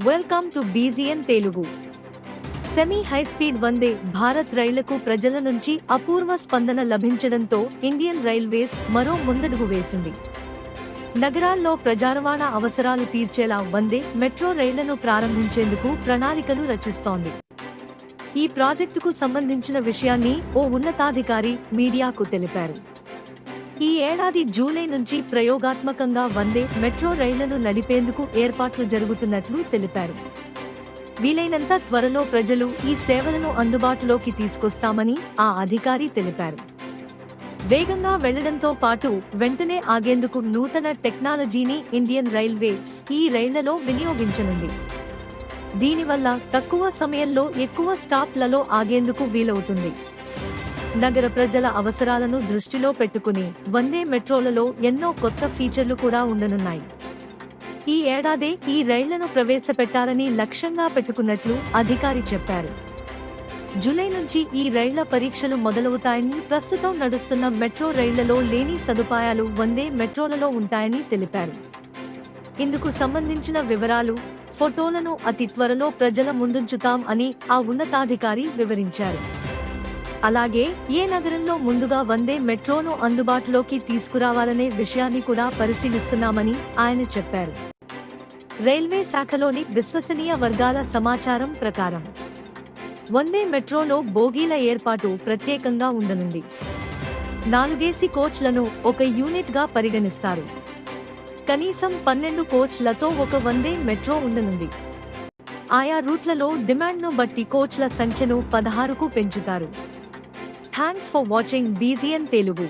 Welcome to BGN Telugu. Semi high speed Vande Bharat రైళ్లకు ప్రజల నుంచి అపూర్వ స్పందన లభించడంతో ఇండియన్ రైల్వేస్ మరో ముందడుగు వేసింది. నగరాల్లో ప్రజా రవాణా అవసరాలు తీర్చేలా వందే మెట్రో రైళ్లను ప్రారంభించేందుకు ప్రణాళికలు రచిస్తోంది. ఈ ప్రాజెక్టుకు సంబంధించిన విషయాన్ని ఓ ఉన్నతాధికారి మీడియాకు తెలిపారు. ఈ ఏడాది జూలై నుంచి ప్రయోగాత్మకంగా వందే మెట్రో రైళ్లను నడిపేందుకు ఏర్పాట్లు జరుగుతున్నట్లు తెలిపారు. వీలైనంత త్వరలో ప్రజలు ఈ సేవలను అందుబాటులోకి తీసుకొస్తామని ఆ అధికారి తెలిపారు. వేగంగా వెళ్లడంతో పాటు వెంటనే ఆగేందుకు నూతన టెక్నాలజీని ఇండియన్ రైల్వేస్ ఈ రైళ్లలో వినియోగించనుంది. దీనివల్ల తక్కువ సమయంలో ఎక్కువ స్టాప్లలో ఆగేందుకు వీలవుతుంది. నగర ప్రజల అవసరాలను దృష్టిలో పెట్టుకుని వందే మెట్రోలలో ఎన్నో కొత్త ఫీచర్లు కూడా ఉండనున్నాయి. ఈ ఏడాదే ఈ రైళ్లను ప్రవేశపెట్టాలని లక్ష్యంగా పెట్టుకున్నట్లు అధికారి చెప్పారు. జూలై నుంచి ఈ రైళ్ల పరీక్షలు మొదలవుతాయని, ప్రస్తుతం నడుస్తున్న మెట్రో రైళ్లలో లేని సదుపాయాలు వందే మెట్రోలలో ఉంటాయని తెలిపారు. ఇందుకు సంబంధించిన వివరాలు, ఫోటోలను అతి త్వరలో ప్రజల ముందుంచుతాం అని ఆ ఉన్నతాధికారి వివరించారు. అలాగే ఏ నగరంలో ముందుగా వందే మెట్రోను అందుబాటులోకి తీసుకురావాలనే విషయాన్ని కూడా పరిశీలిస్తున్నామని ఆయన చెప్పారు. రైల్వే శాఖలోని విశ్వసనీయ వర్గాల సమాచారం ప్రకారం వందే మెట్రోలో బోగీల ఏర్పాటు ప్రత్యేకంగా ఉండనుంది. 4 AC కోచ్లను ఒక యూనిట్గా పరిగణిస్తారు. కనీసం 12 కోచ్లతో ఒక వందే మెట్రో ఉండనుంది. ఆయా రూట్లలో డిమాండ్ను బట్టి కోచ్ల సంఖ్యను 16కు పెంచుతారు. Thanks for watching బీజీఎన్ Telugu.